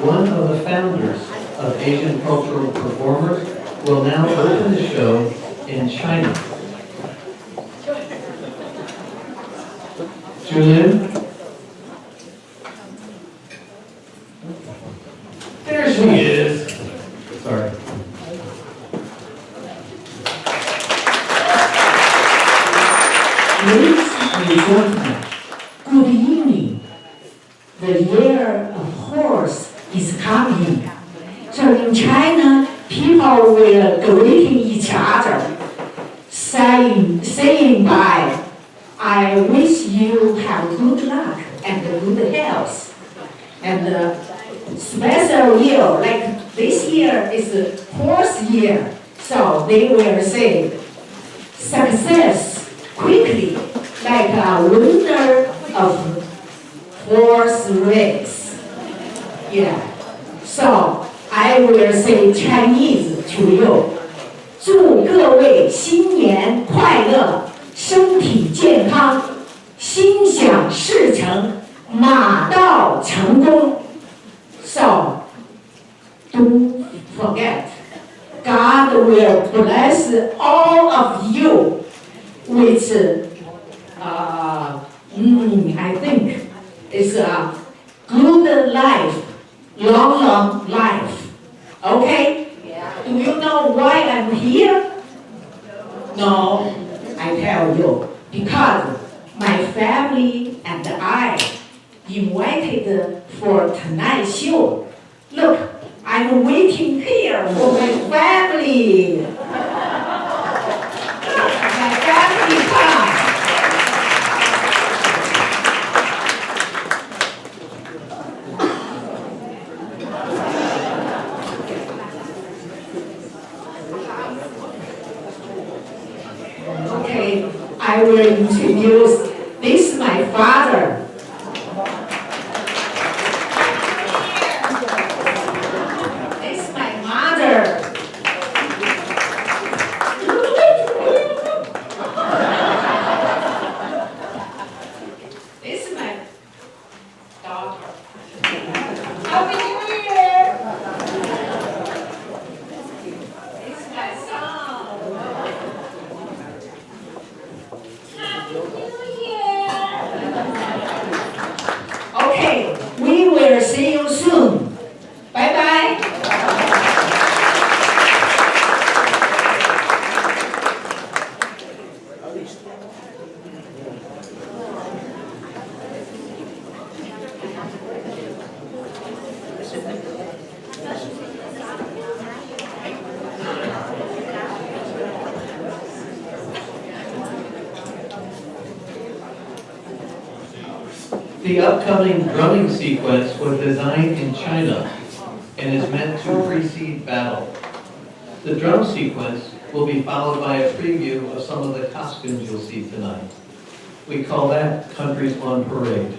one of the founders of Asian Cultural Performers, will now open the show in China. Junlyn? There she is. Sorry. Ladies and gentlemen, good evening. The year of horse is coming. So in China, people will greeting each other, saying bye. I wish you have good luck and good health. And special year, like this year is the horse year, so they will say success quickly, like a winner of horse race. Yeah. So I will say Chinese to you. 祝各位新年快乐，身体健康，心想事成，马到成功。So don't forget, God will bless all of you with I think it's a good life, long life. Okay? Yeah. Do you know why I'm here? No, I tell you, because my family and I invited for tonight's show. Look, I'm waiting here for my family. My family come. Okay, I will introduce, this is my father. This is my mother. This is my daughter. Happy New Year! This is my son. Okay, we will see you soon. Bye bye. The upcoming drumming sequence was designed in China and is meant to precede battle. The drum sequence will be followed by a preview of some of the costumes you'll see tonight. We call that Countries on Parade.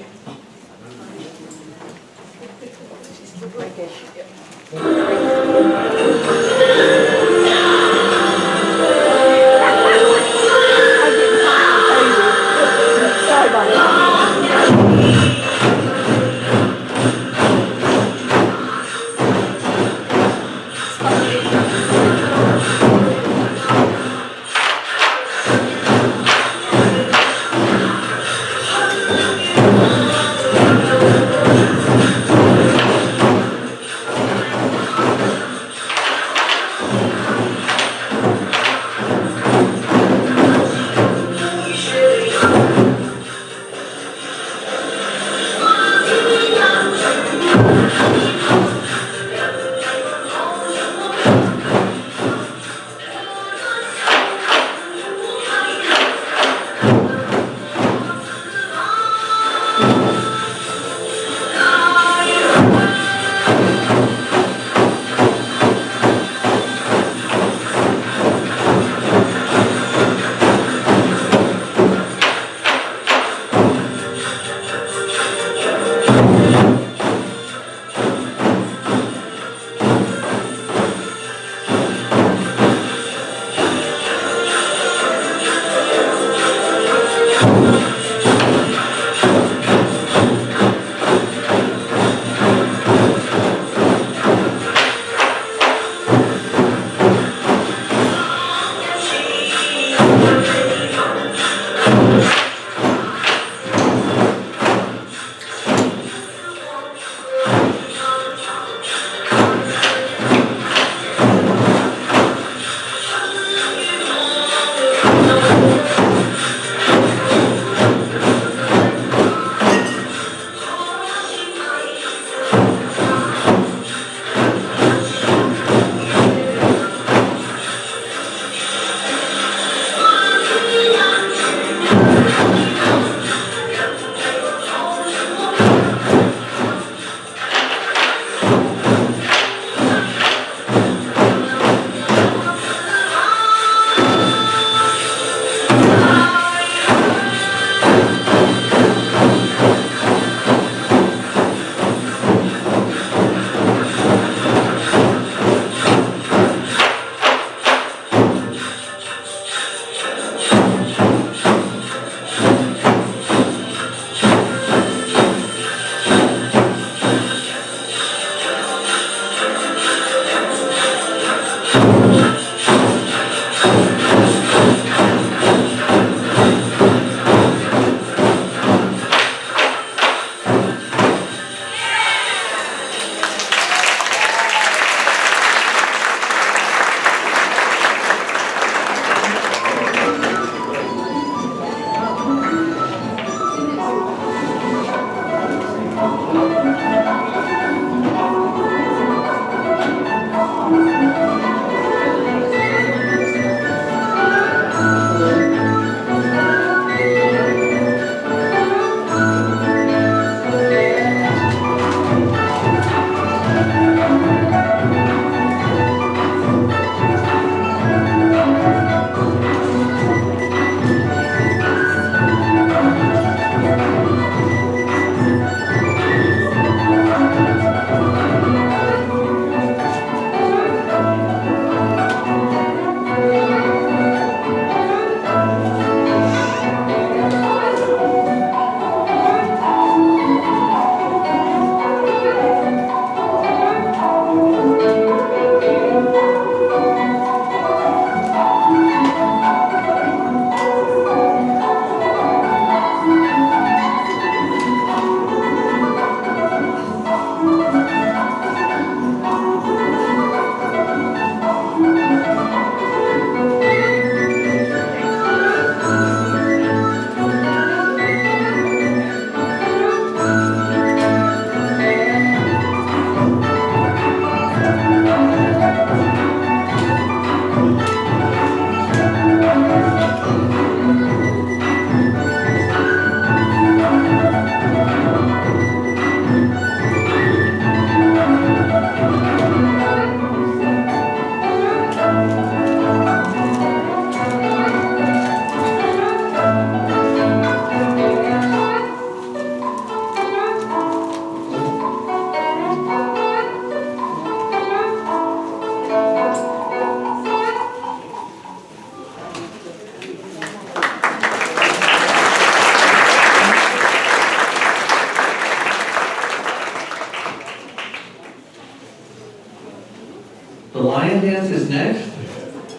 The lion dance is next,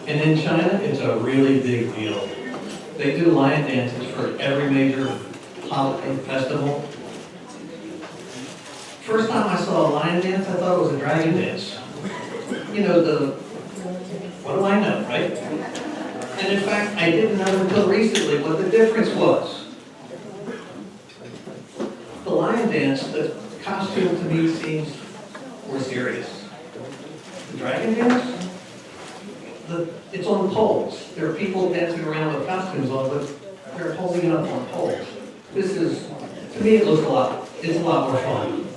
and in China, it's a really big deal. They do lion dances for every major holiday festival. First time I saw a lion dance, I thought it was a dragon dance. You know, what do I know, right? And in fact, I didn't know until recently what the difference was. The lion dance, the costume to me seems more serious. The dragon dance, it's on poles. There are people dancing around with costumes on, but they're holding it up on poles. This is, to me, it's a lot more fun.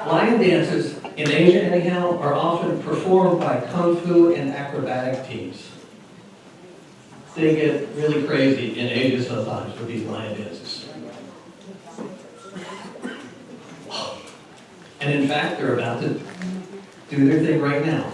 Lion dances, in Asia anyhow, are often performed by kung fu and acrobatic teams. They get really crazy in Asia sometimes with these lion dances. And in fact, they're about to do their thing right now.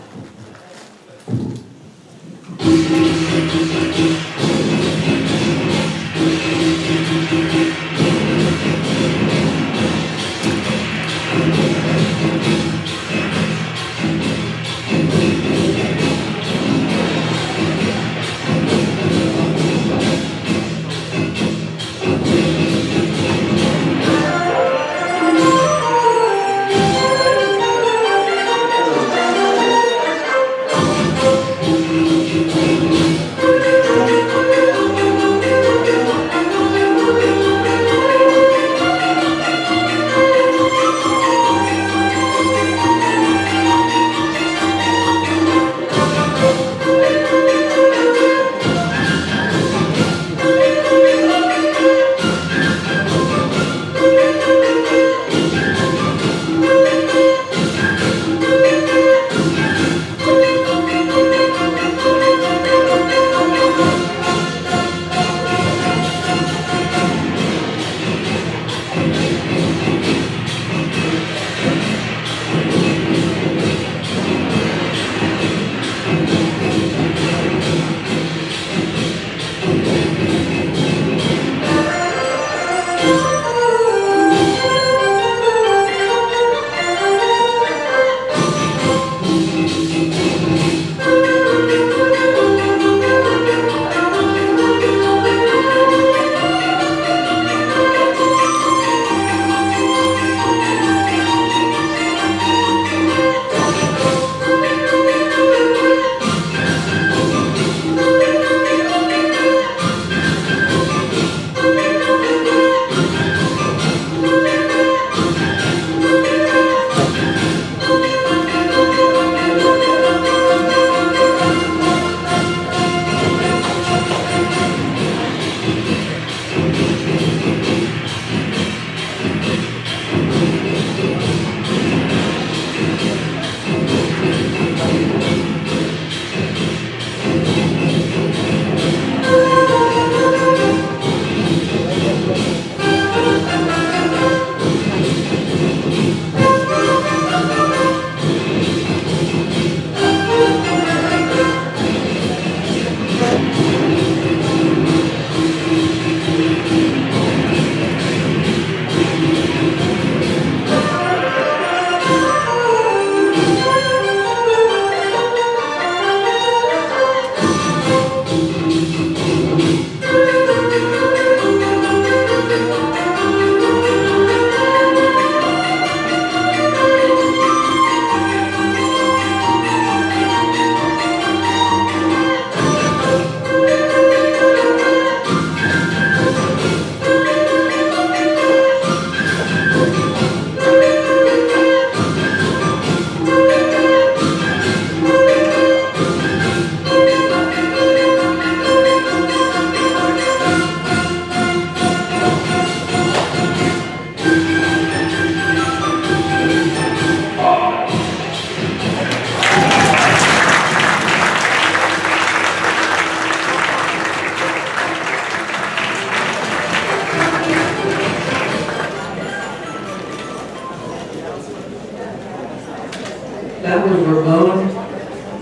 That was Ramon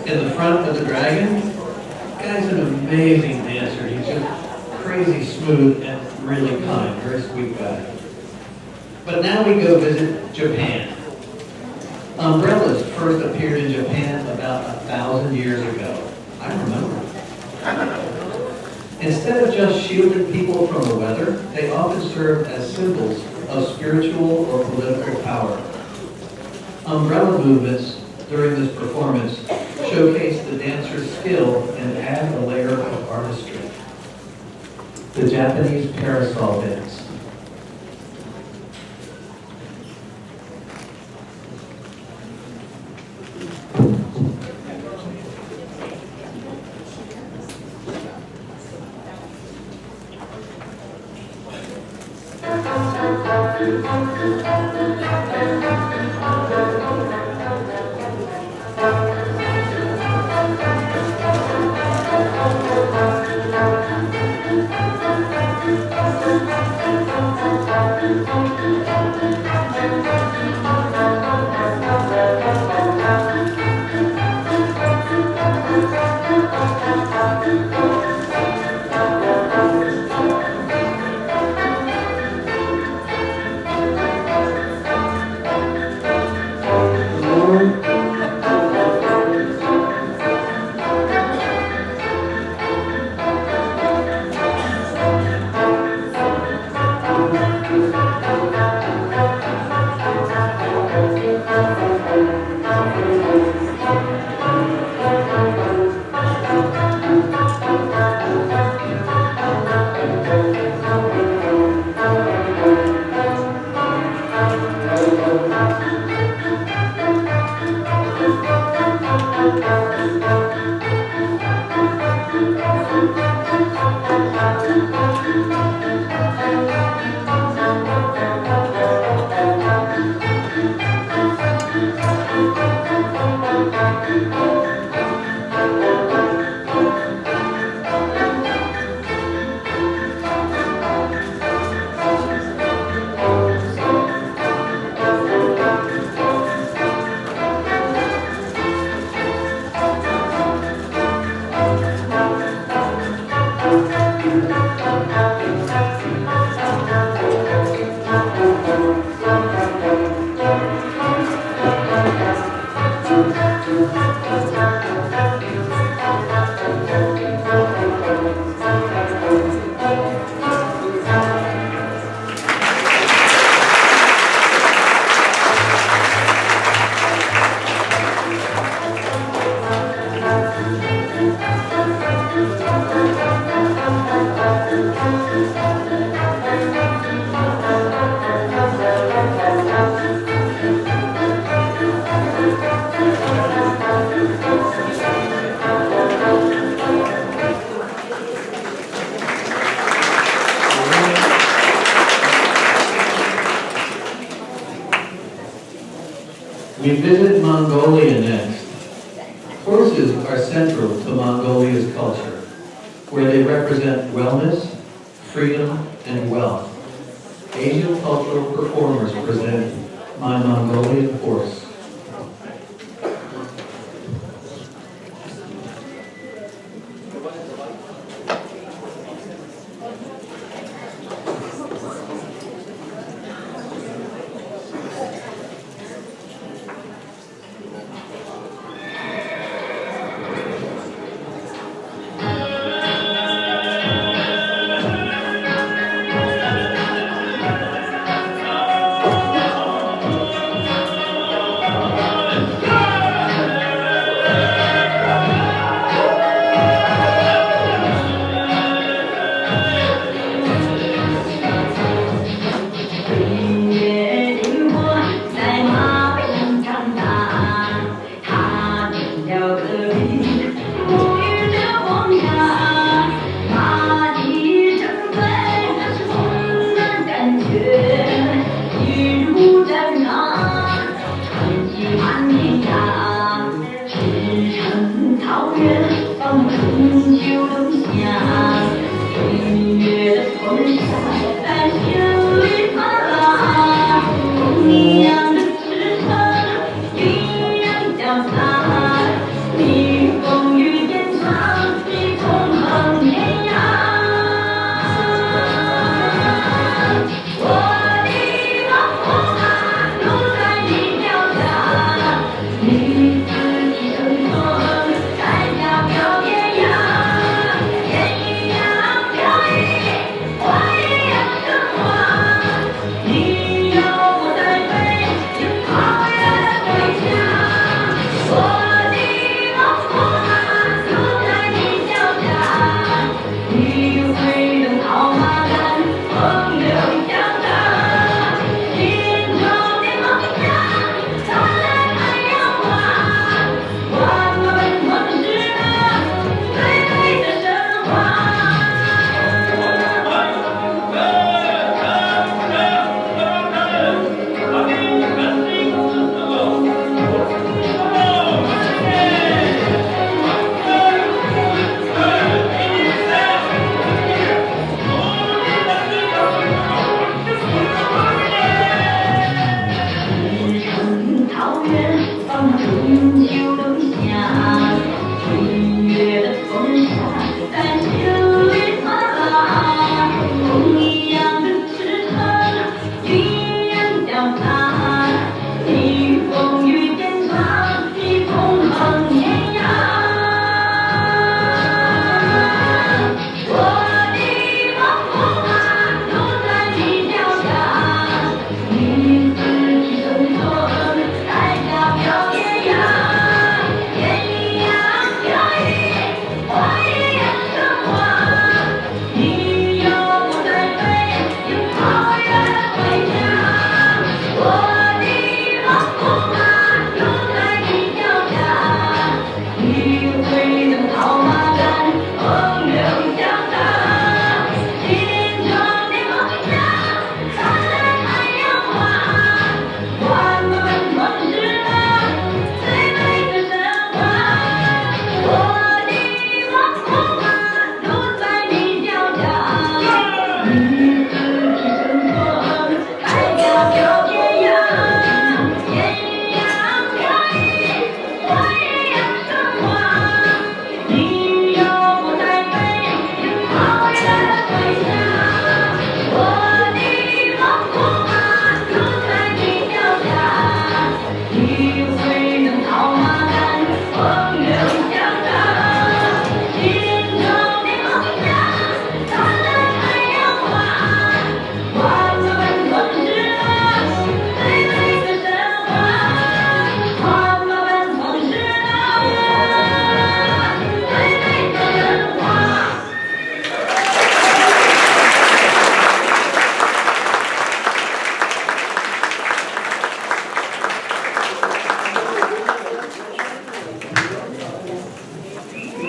in the front of the dragon. Guy's an amazing dancer. He's just crazy smooth and really kind, very sweet guy. But now we go visit Japan. Umbrellas first appeared in Japan about 1,000 years ago. I remember. Instead of just shielding people from the weather, they often served as symbols of spiritual or political power. Umbrella movements during this performance showcase the dancer's skill and add a layer of artistry. The Japanese Parasol Dance. We visit Mongolia next. Horses are central to Mongolia's culture, where they represent wellness, freedom, and wealth. Asian cultural performers present My Mongolian Horse.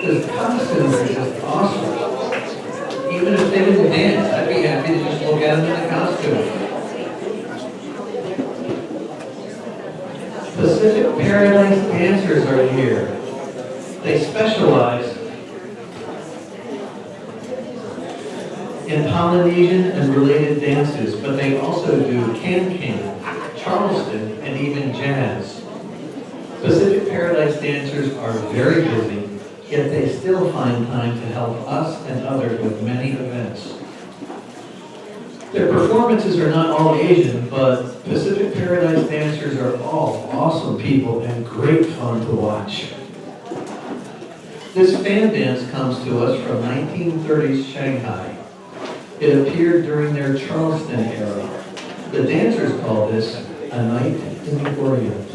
Because costumes are just awesome. Even if they didn't dance, I'd be happy to just look at them in a costume. Pacific Paradise dancers are here. They specialize in Polynesian and related dances, but they also do can-can, Charleston, and even jazz. Pacific Paradise dancers are very busy, yet they still find time to help us and others with many events. Their performances are not all Asian, but Pacific Paradise dancers are all awesome people and great fun to watch. This fan dance comes to us from 1930s Shanghai. It appeared during their Charleston era. The dancers call this a night in the Orient.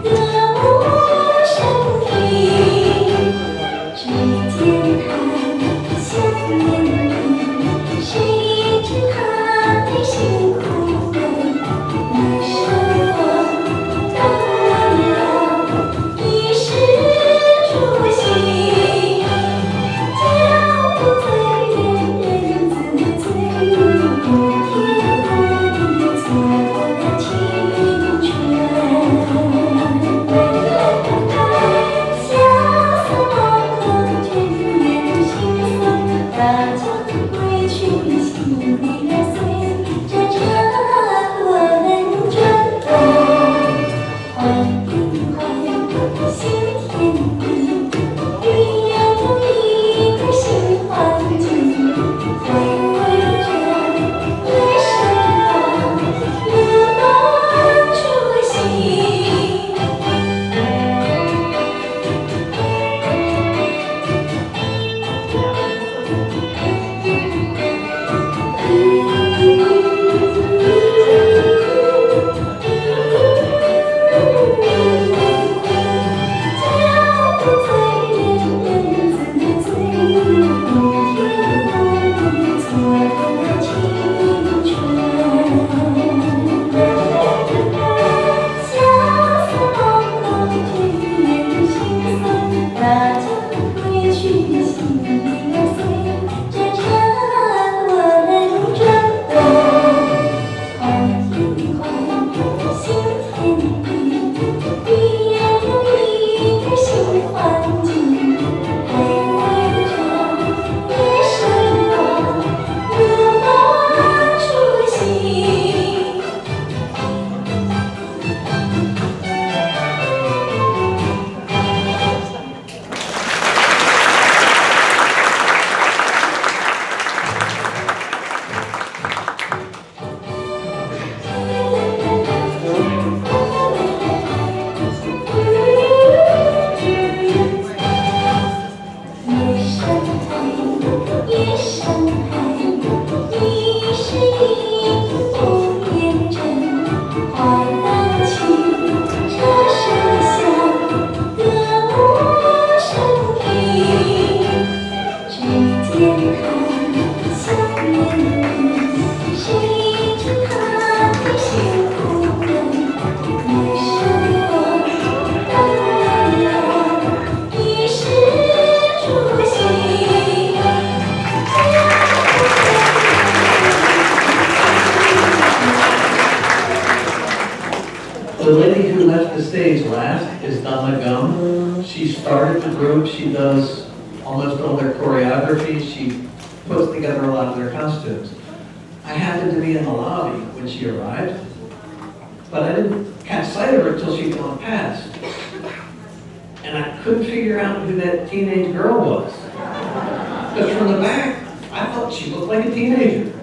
歌 The lady who left the stage last is Donna Gum. She started the group. She does almost all their choreography. She puts together a lot of their costumes. I happened to be in the lobby when she arrived, but I didn't catch sight of her until she'd gone past. And I couldn't figure out who that teenage girl was. Because from the back, I thought she looked like a teenager.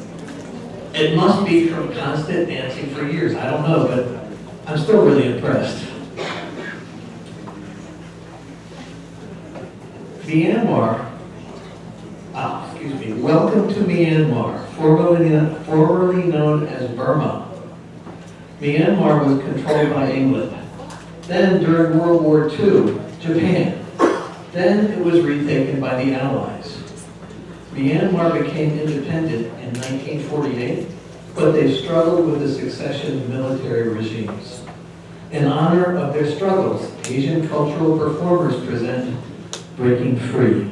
It must be from constant dancing for years. I don't know, but I'm still really impressed. Myanmar, welcome to Myanmar, formerly known as Burma. Myanmar was controlled by England. Then during World War II, Japan. Then it was retaken by the Allies. Myanmar became independent in 1948, but they struggled with the succession of military regimes. In honor of their struggles, Asian cultural performers present Breaking Free.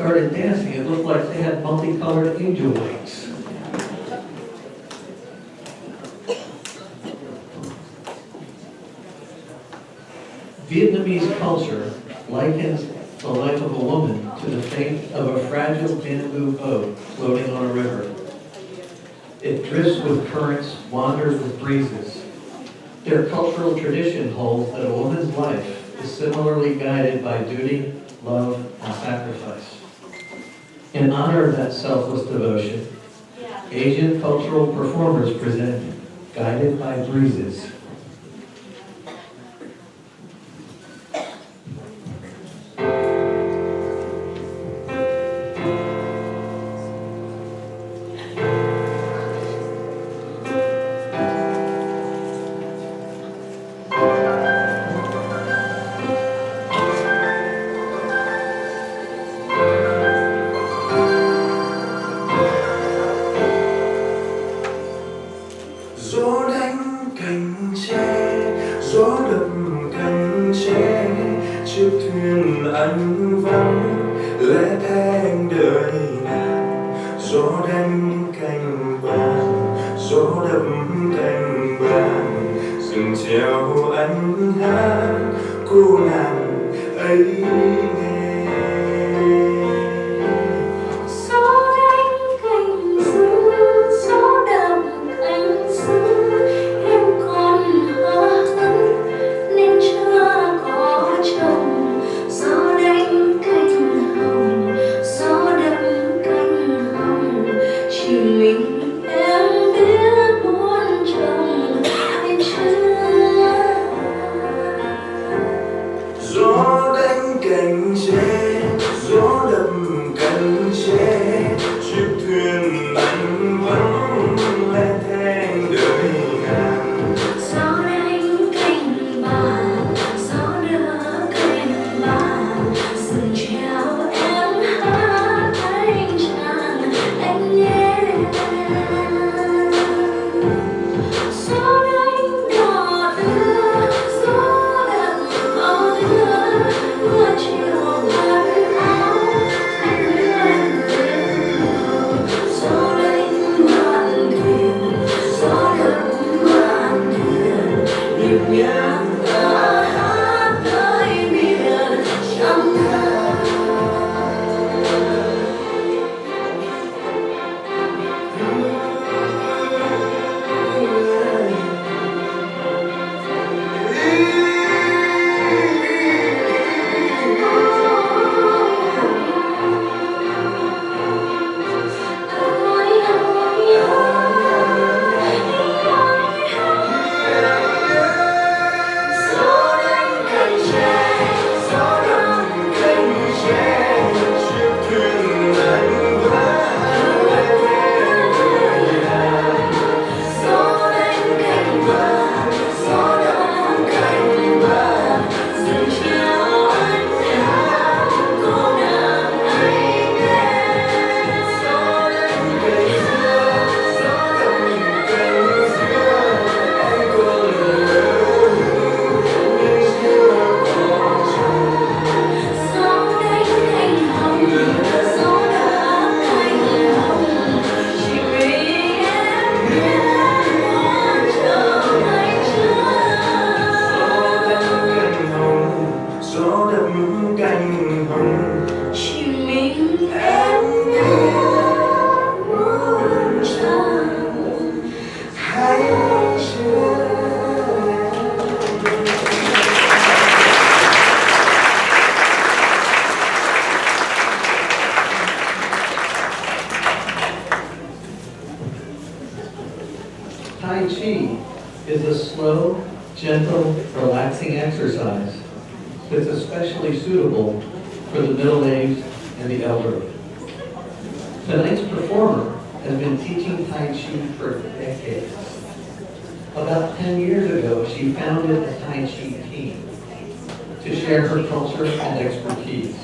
started dancing, it looked like they had multicolored angel wings. Vietnamese culture likens the life of a woman to the fate of a fragile bamboo boat floating on a river. It drifts with currents, wanders with breezes. Their cultural tradition holds that a woman's life is similarly guided by duty, love, and sacrifice. In honor of that selfless devotion, Asian cultural performers present Guided by Breezes. Gió đánh cành tre, gió đập cành tre, chiếc thuyền anh vắng lẽ thang đời nàng. Gió đánh cành vàng, gió đập cành vàng, rừng treo anh hát cô nàng ấy nghe. Tai Chi is a slow, gentle, relaxing exercise that's especially suitable for the middle-aged and the elderly. Tonight's performer has been teaching Tai Chi for decades. About 10 years ago, she founded a Tai Chi team to share her culture and expertise.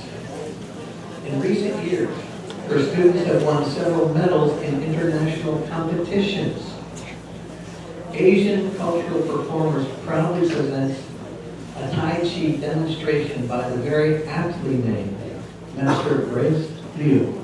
In recent years, her students have won several medals in international competitions. Asian cultural performers proudly present a Tai Chi demonstration by the very aptly named Master Grace Liu.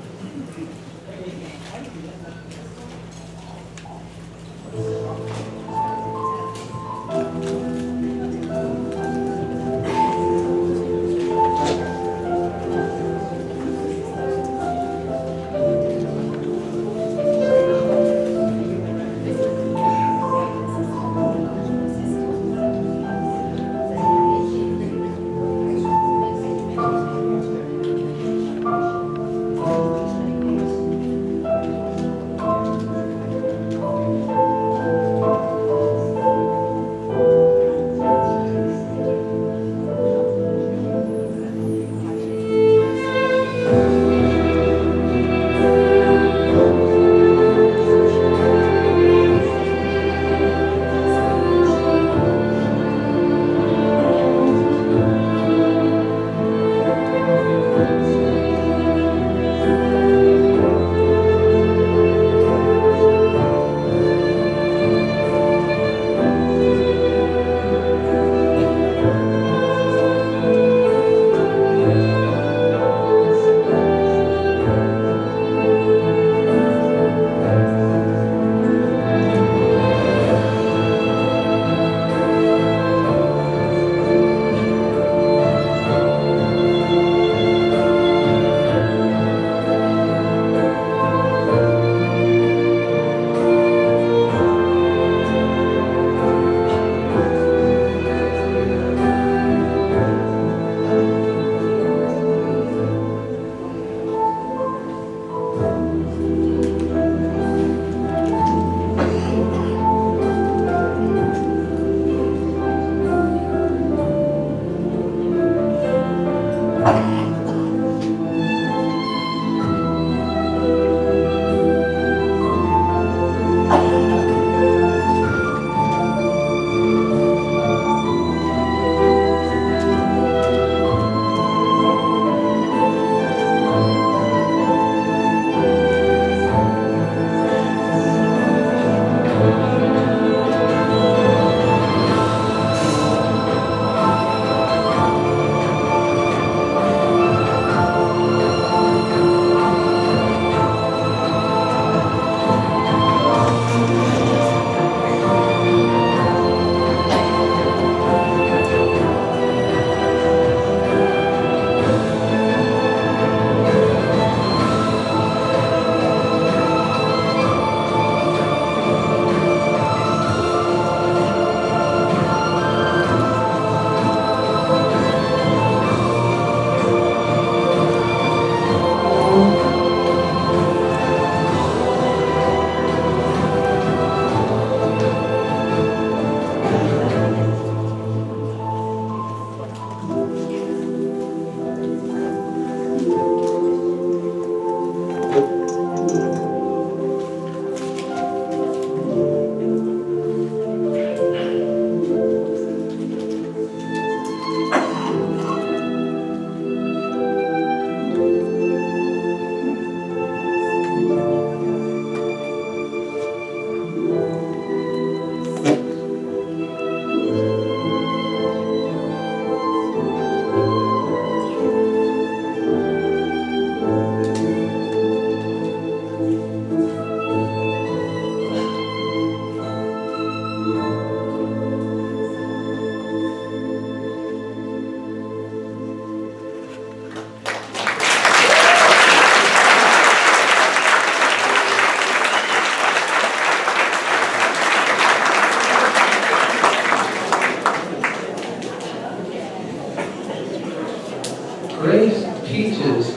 Grace teaches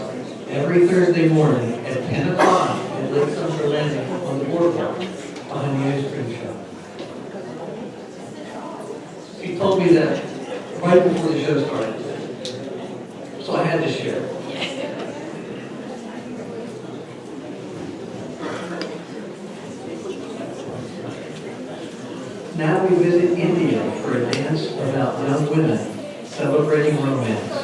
every Thursday morning at 10 o'clock at Lake Sumter Landing on the boardwalk behind the ice cream shop. She told me that right before the show started, so I had to share. Now we visit India for a dance about young women celebrating romance,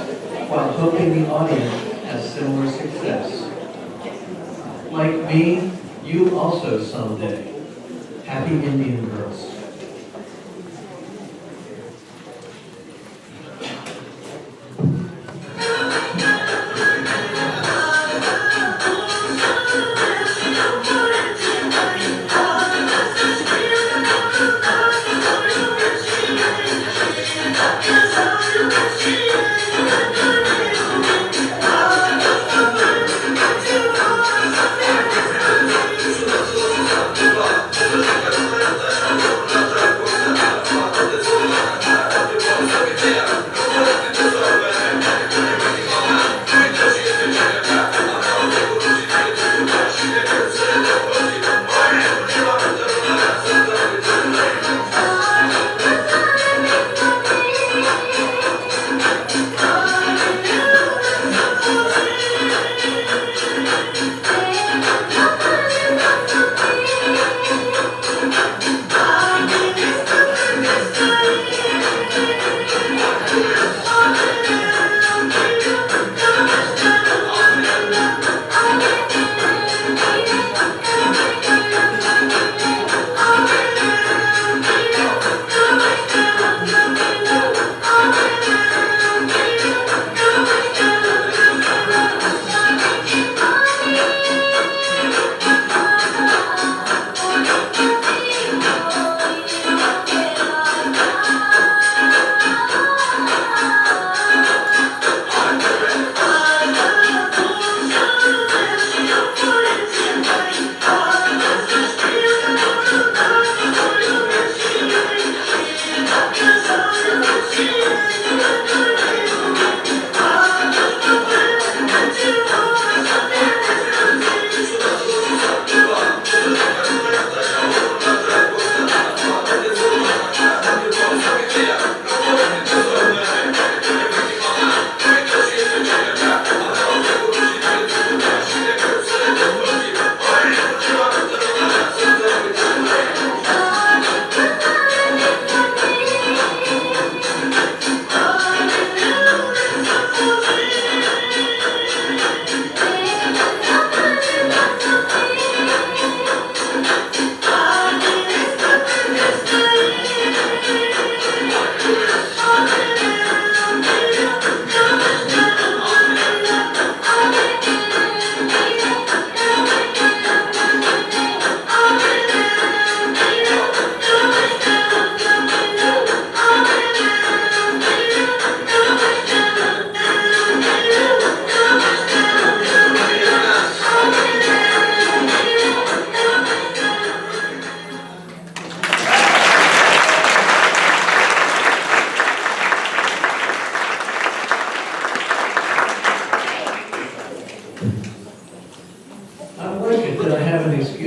while hoping the audience has similar success. Like me, you also someday. Happy Indian Girls.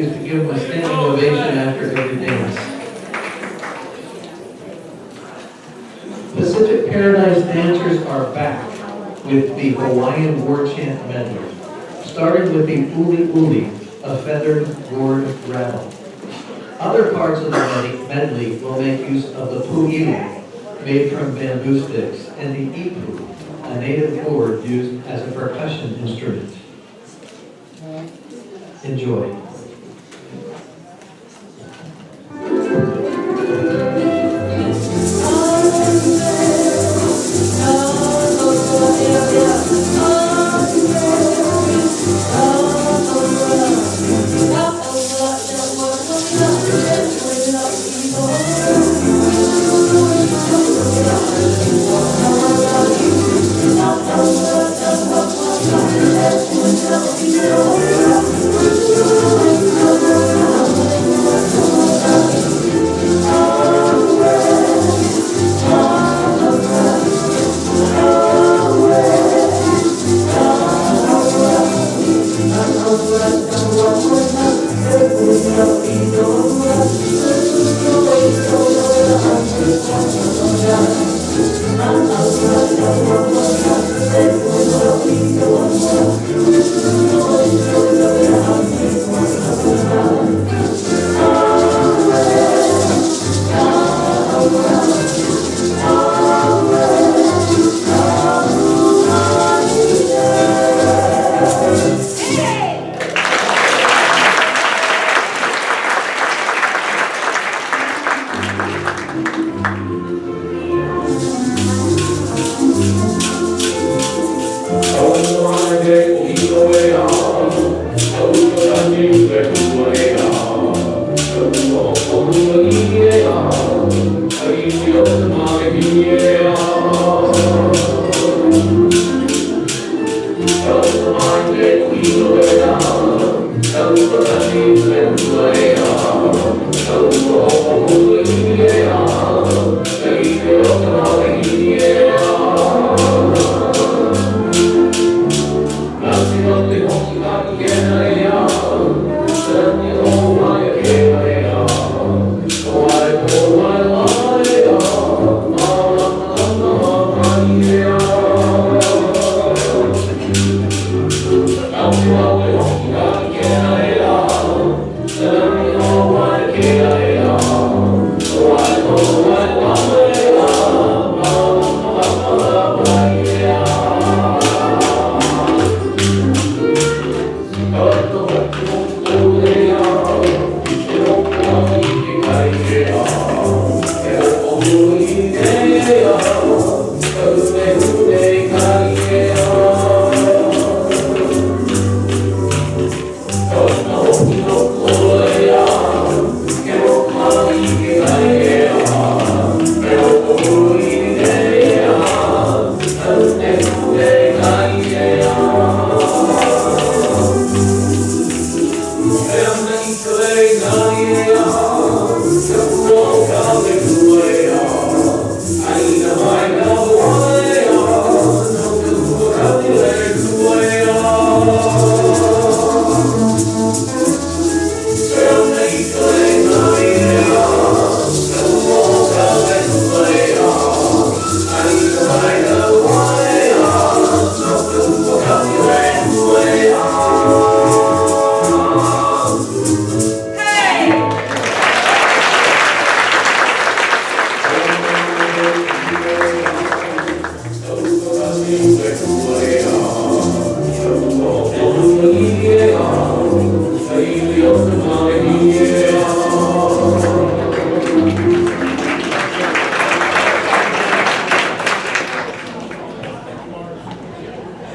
dancers to give them a standing ovation after every dance. Pacific Paradise dancers are back with the Hawaiian War Chant medley, starting with the uli uli, a feathered gourd rattle. Other parts of the medley will make use of the pu'iwi, made from bamboo sticks, and the ipu, a native gourd used as a percussion instrument. Enjoy.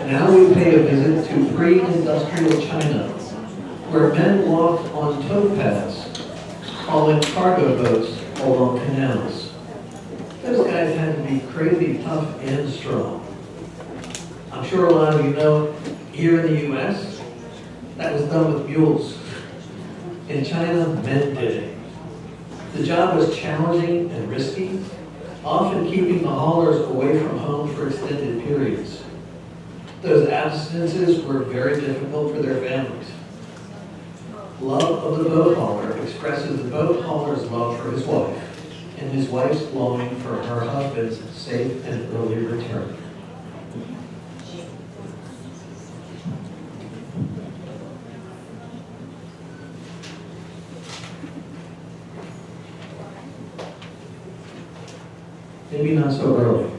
Now we pay a visit to pre-industrial China, where men walked on towpaths, hauling cargo boats along canals. Those guys had to be crazy tough and strong. I'm sure a lot of you know, here in the U.S., that was done with mules. In China, men did it. The job was challenging and risky, often keeping the haulers away from home for extended periods. Those absences were very difficult for their families. Love of the boat hauler expresses the boat hauler's love for his wife and his wife's longing for her husband's safe and early return. Maybe not so early.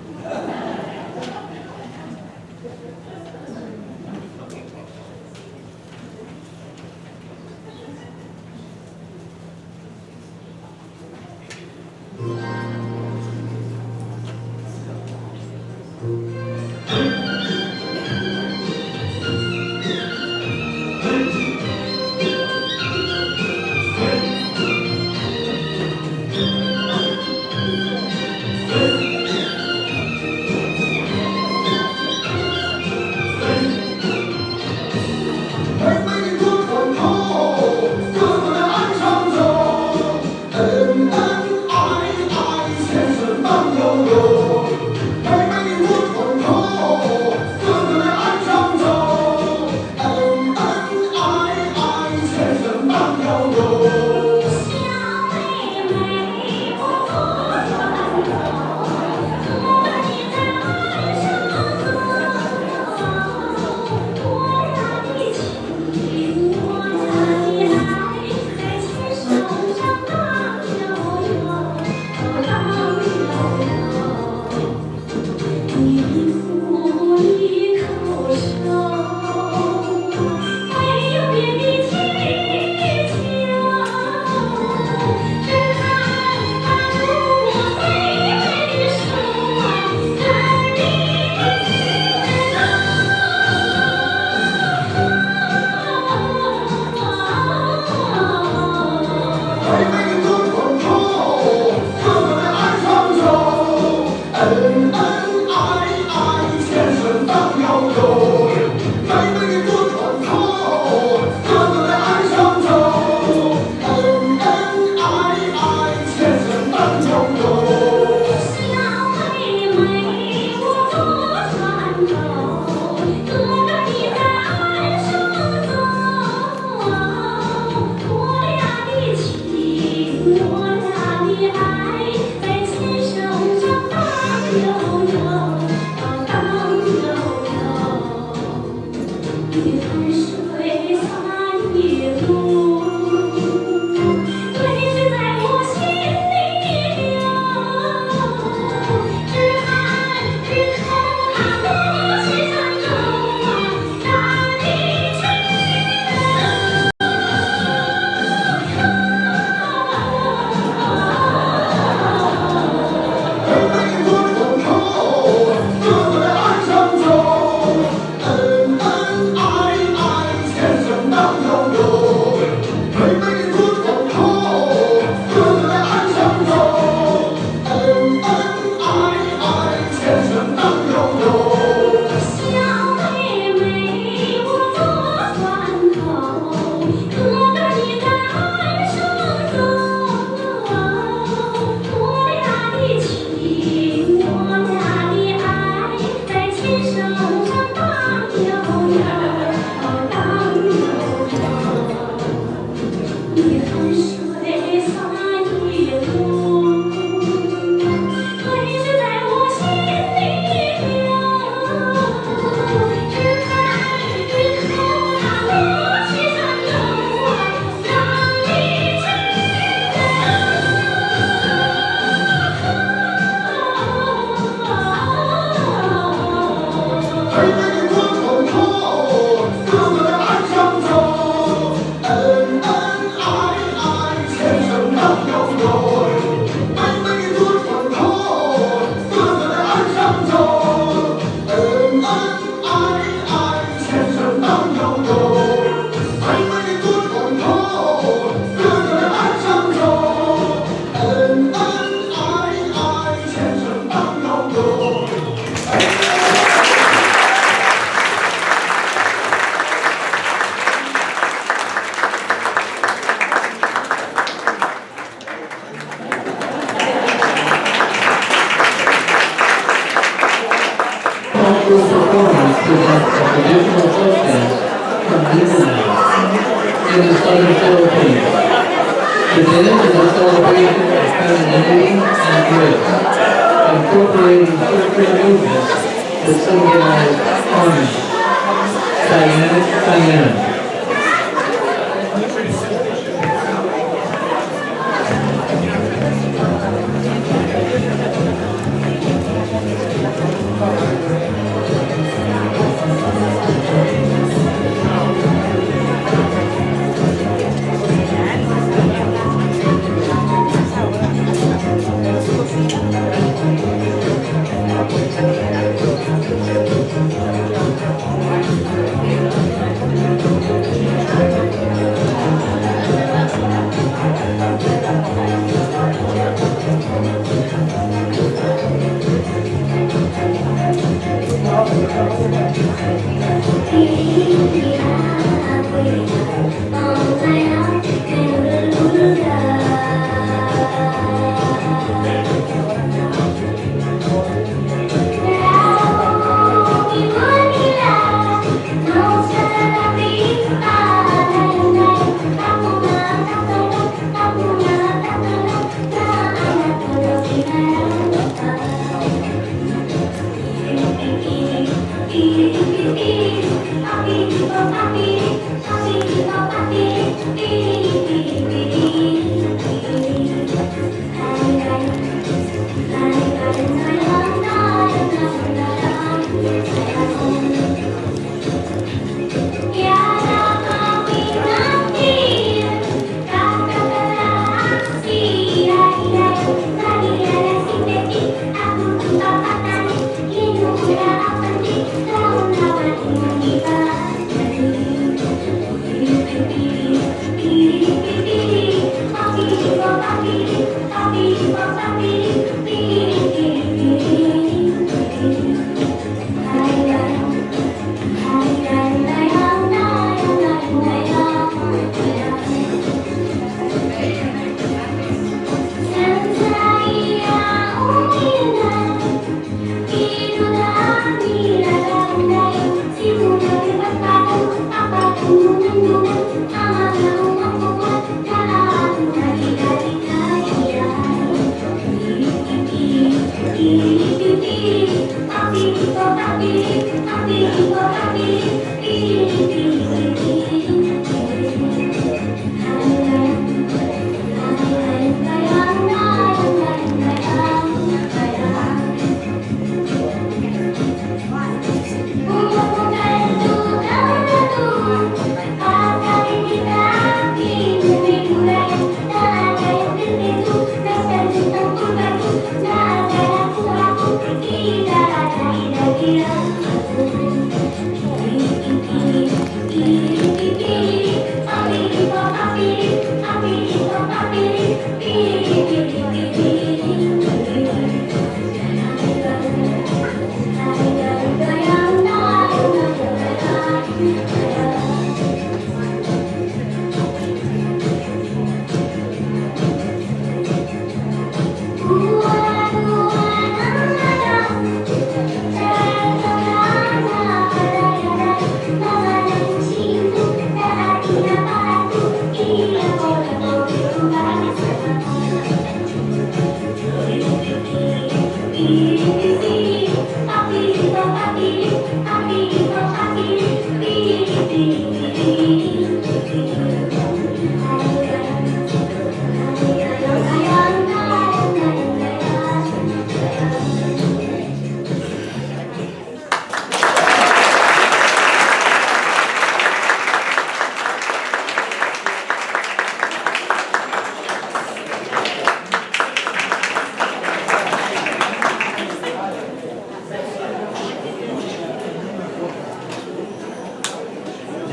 The dance is a celebration of femininity and grace, incorporating circular movements that symbolize harmony. Diana.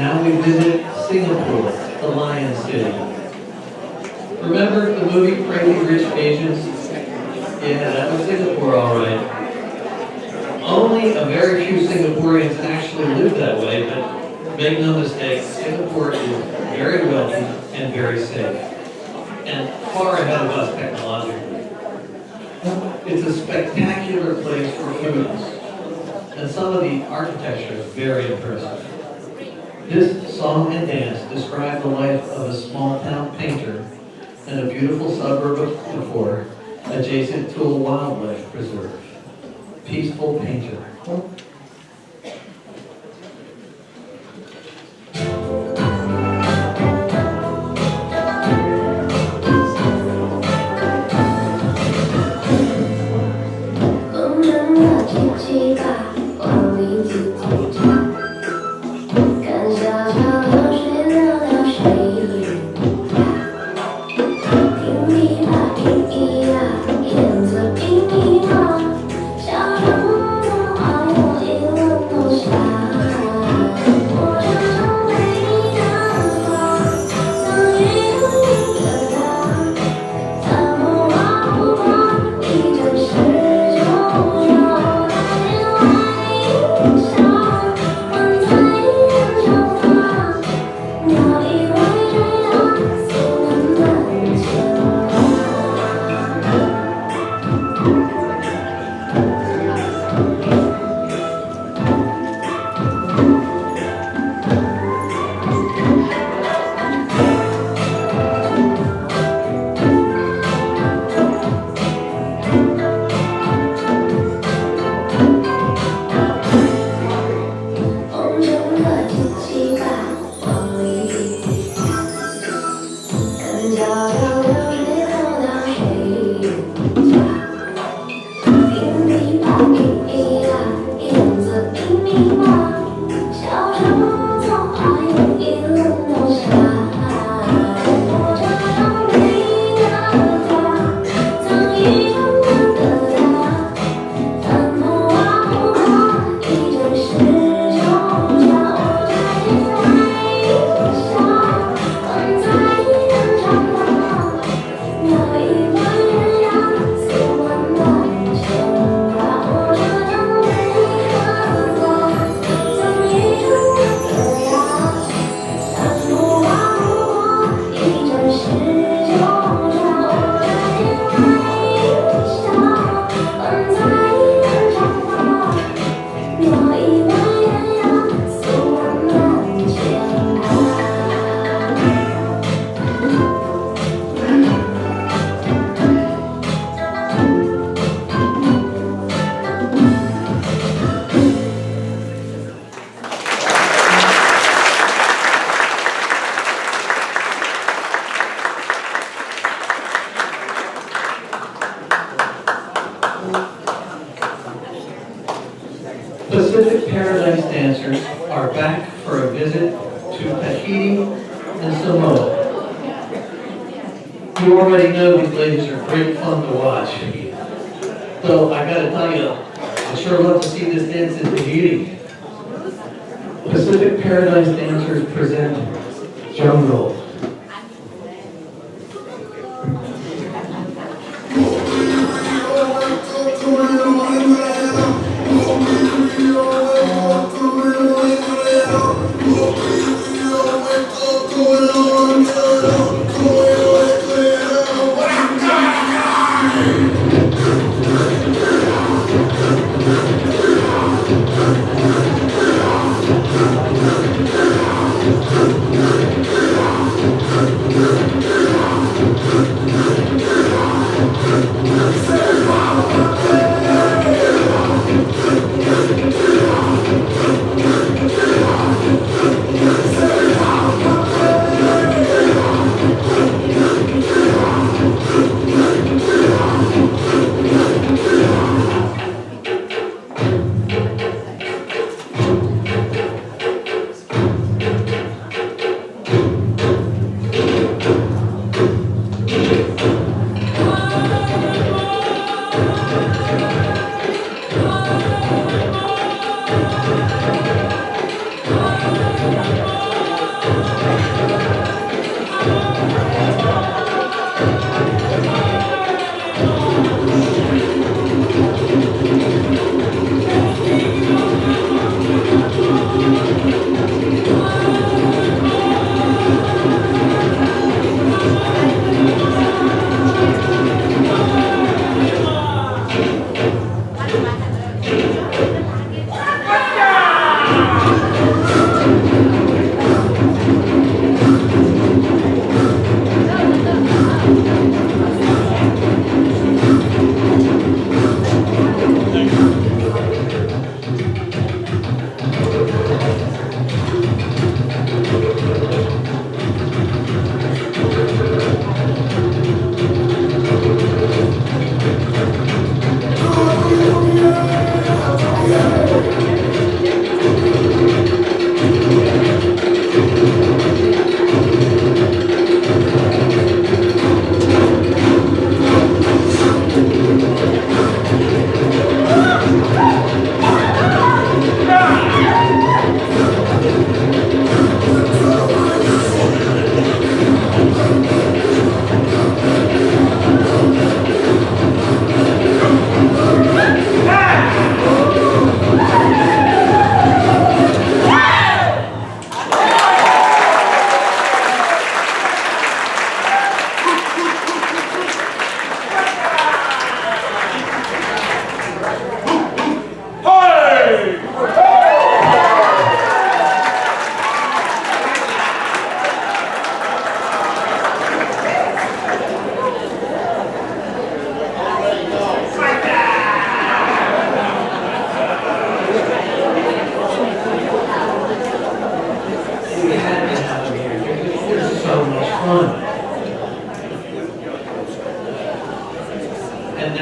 Now we visit Singapore, the Lion City. Remember the movie Crazy Rich Asians? Yeah, that was Singapore, all right. Only a very few Singaporeans actually live that way, but make no mistake, Singapore is very wealthy and very safe, and far ahead of us technologically. It's a spectacular place for foodies, and some of the architecture is very impressive. This song and dance describe the life of a small town painter and a beautiful suburb of Singapore adjacent to a wildlife preserve. Peaceful painter. Pacific Paradise dancers are back for a visit to Tahiti and Samall. You already know these ladies are great fun to watch. So I gotta tell you, I sure love to see this dance in Tahiti. Pacific Paradise dancers present Junlyn.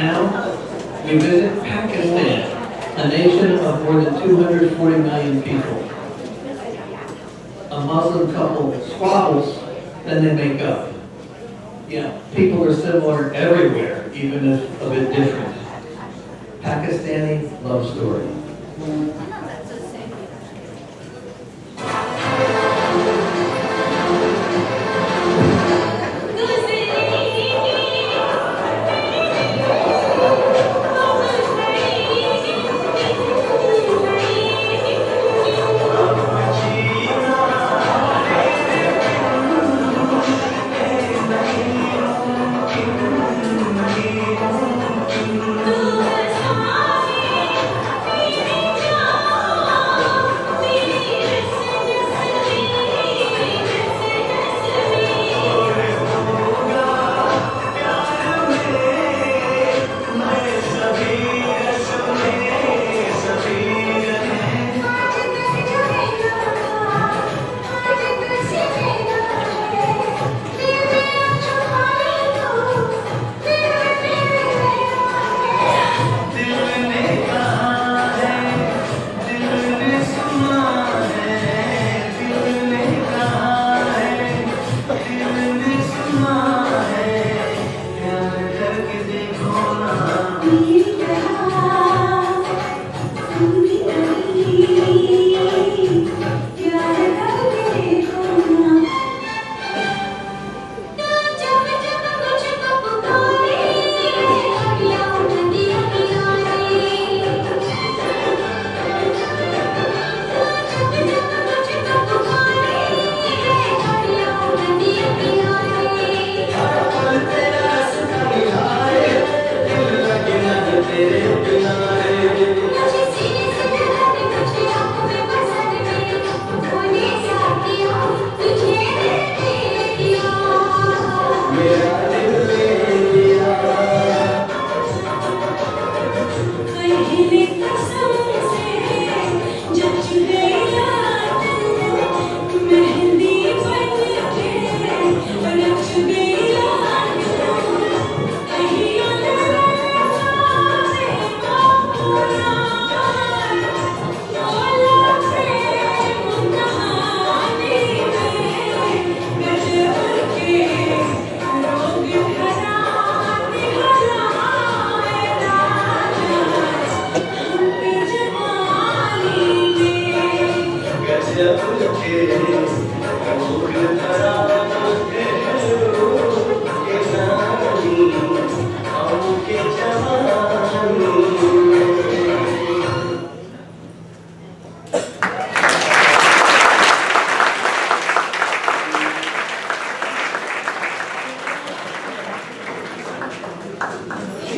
Now, we visit Pakistan, a nation of more than 240 million people. A Muslim couple squabbles, then they make up. Yeah, people are similar everywhere, even if a bit different. Pakistani love story.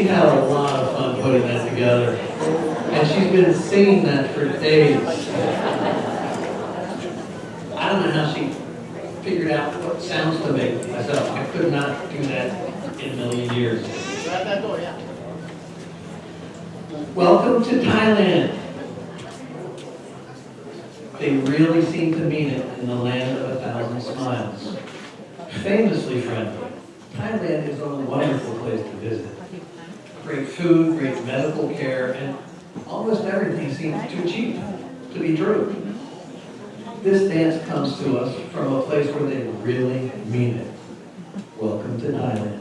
She had a lot of fun putting that together. And she's been singing that for days. I don't know how she figured out what sounds to make myself. I could not do that in a million years. Welcome to Thailand. They really seem to mean it in the land of 1,000 smiles. Famously friendly, Thailand is a wonderful place to visit. Great food, great medical care, and almost everything seems too cheap to be true. This dance comes to us from a place where they really mean it. Welcome to Thailand.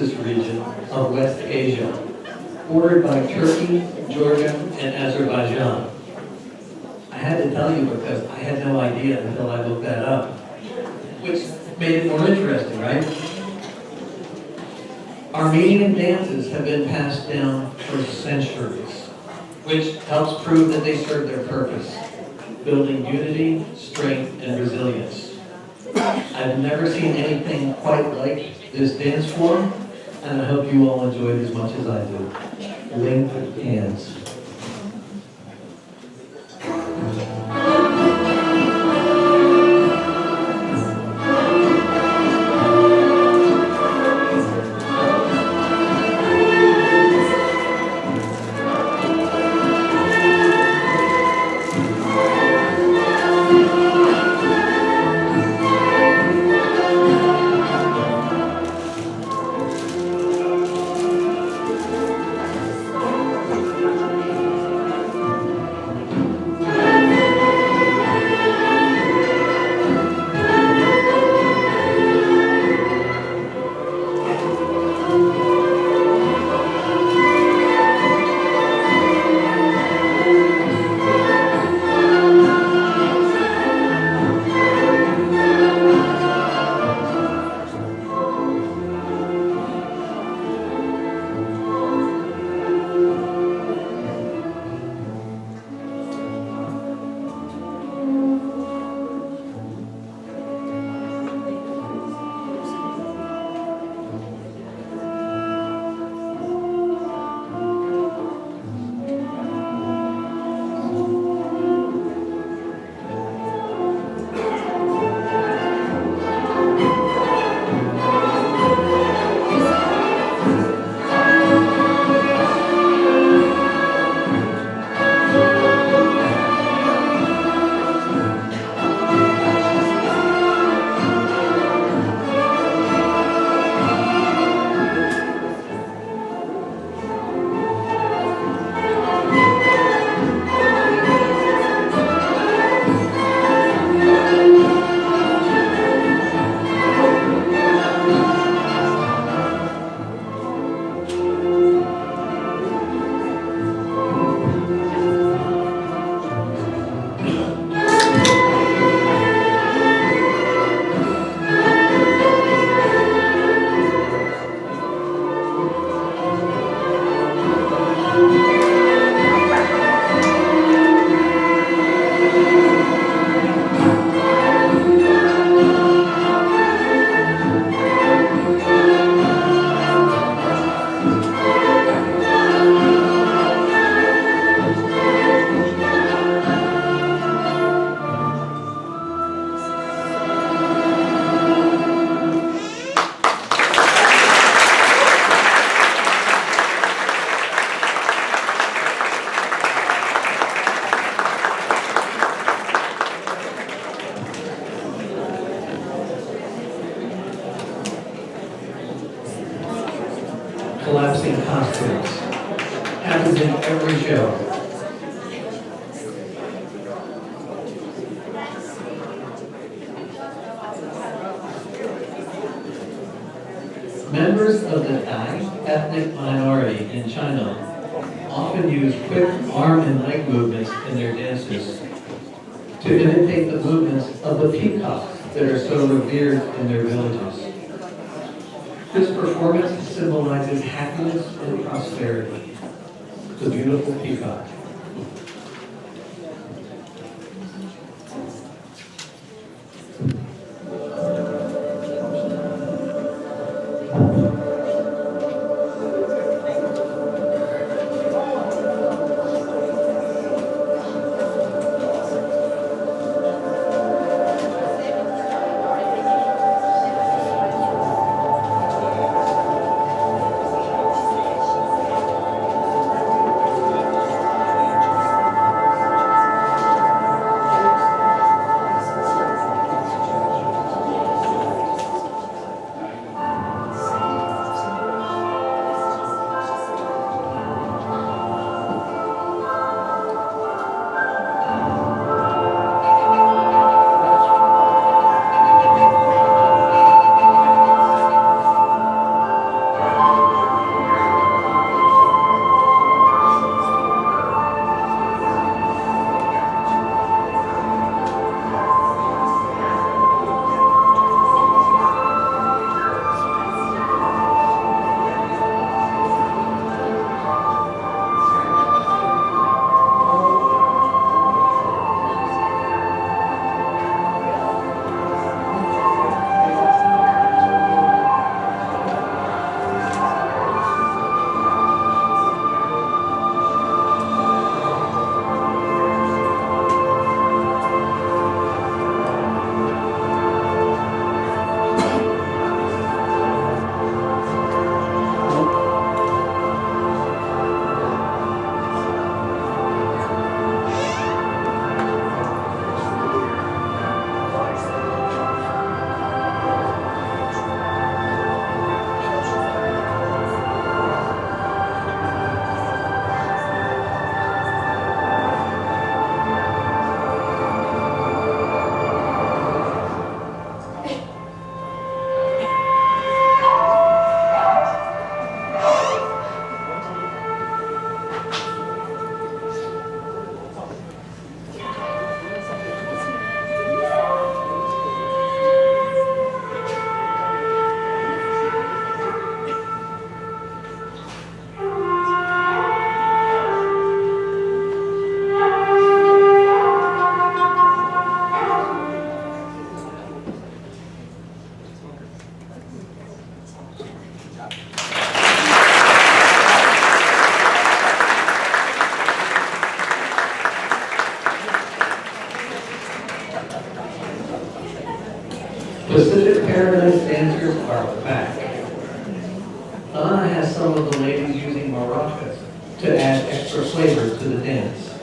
Caucasus region of West Asia, bordered by Turkey, Georgia, and Azerbaijan. I had to tell you because I had no idea until I looked that up, which made it more interesting, right? Armenian dances have been passed down for centuries, which helps prove that they serve their purpose, building unity, strength, and resilience. I've never seen anything quite like this dance form, and I hope you all enjoy it as much as I do. Linked hands. Collapsing costumes. Happens in every show. Members of the Tai ethnic minority in China often use quick arm and leg movements in their dances to imitate the movements of the peacocks that are so revered in their villages. This performance symbolizes happiness and prosperity. The beautiful peacock. Pacific Paradise dancers are back. Anna has some of the ladies using maracas to add extra flavor to the dance.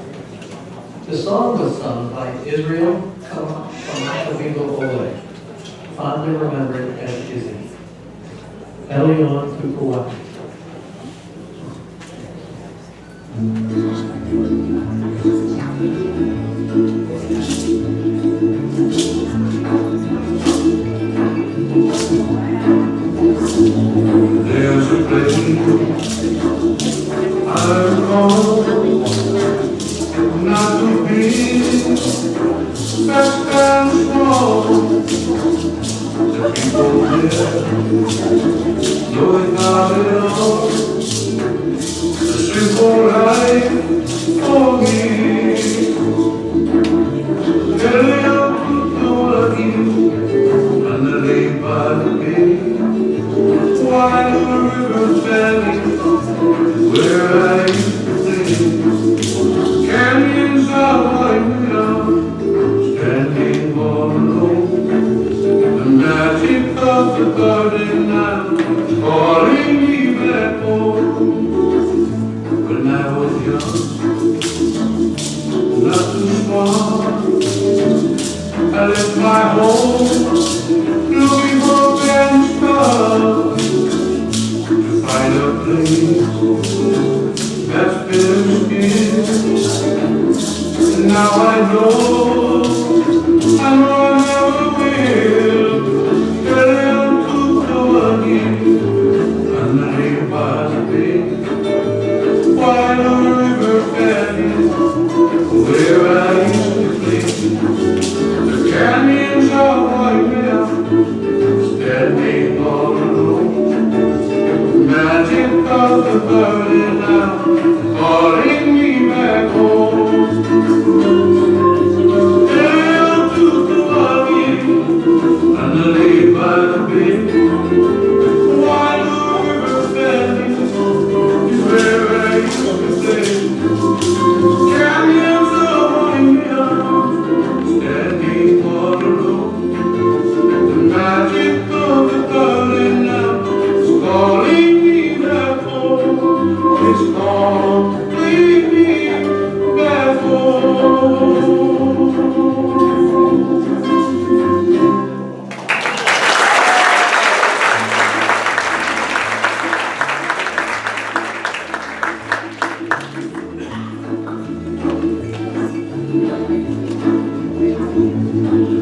The song was sung by Israel Ole, fondly remembered as Izzy. Hele to Kauai. There's a place I've gone, not to be fast and small. The people there know it not at all. A simple life for me. Hele up to Hawaii, and the lay by the bay. While the river's valley, where I used to play, canyons are winding out, standing all alone. The magic of the garden now, calling me back home. When I was young, not too smart, I left my home, looking for grand stars. Find a place that's been skin. Now I know I never will. Hele to Kauai, and the lay by the bay. While the river valley, where I used to play, the canyons are winding out, standing all alone. Magic of the burning now, calling me back home. Down to Kauai, and the lay by the bay. While the river valley is where I used to play. Canyons are winding out, standing all alone. The magic of the burning now, calling me back home. It's calling me back home.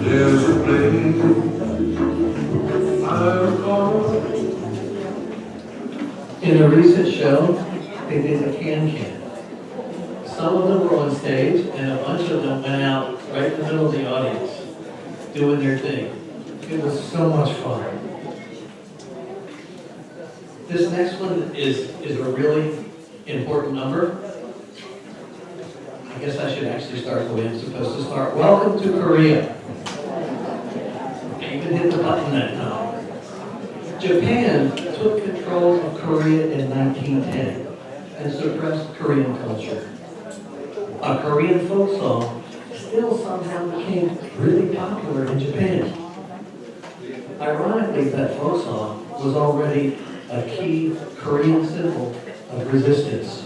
There's a place I've gone. In a recent show, they did a can-can. Some of them were on stage, and a bunch of them went out right in the middle of the audience, doing their thing. It was so much fun. This next one is a really important number. I guess I should actually start the way I'm supposed to start. Welcome to Korea. I even hit the button that time. Japan took control of Korea in 1910 and suppressed Korean culture. A Korean folk song still somehow became really popular in Japan. Ironically, that folk song was already a key Korean symbol of resistance.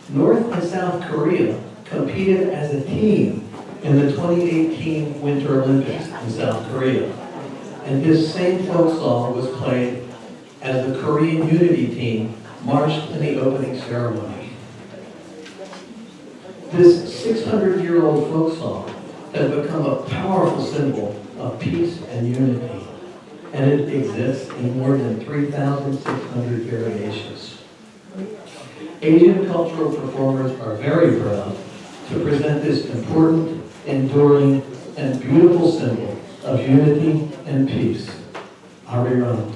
North and South Korea competed as a team in the 2018 Winter Olympics in South Korea. And this same folk song was played as the Korean Unity team marched in the opening ceremony. This 600-year-old folk song has become a powerful symbol of peace and unity, and it exists in more than 3,600 variations. Asian cultural performers are very proud to present this important, enduring, and beautiful symbol of unity and peace. Ariran.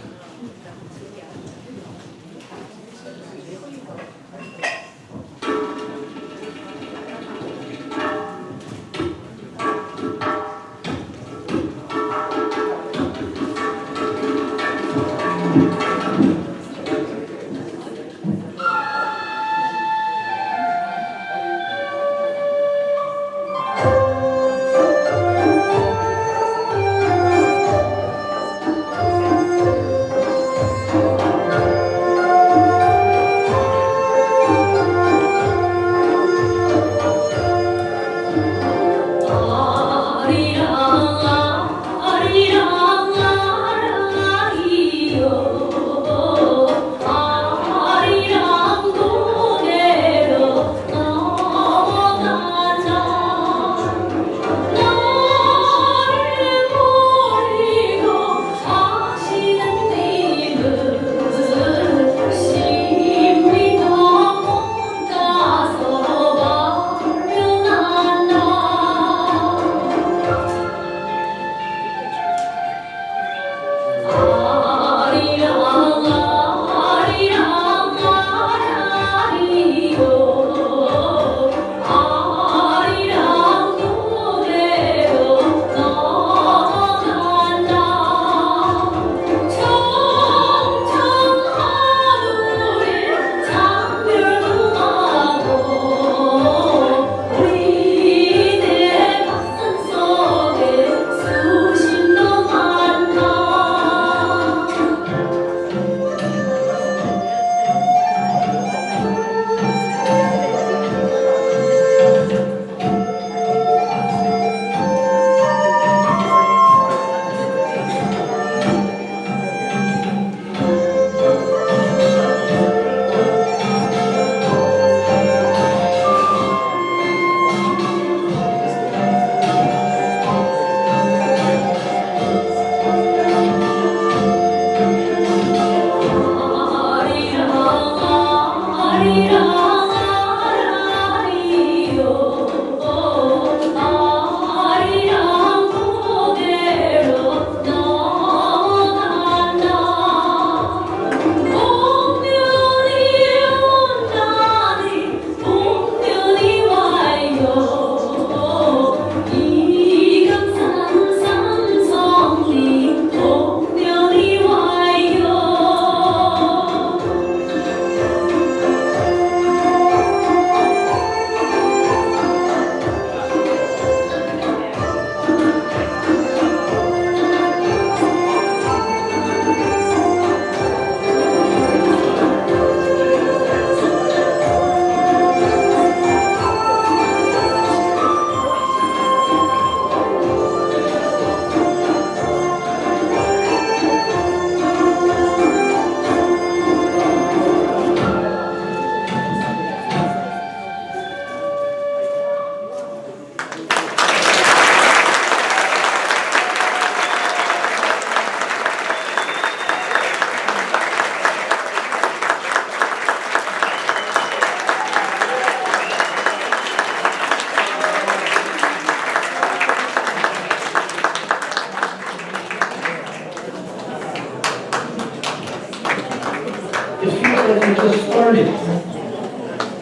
just started.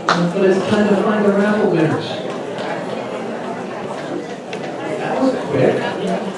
But it's time to find the raffle winners.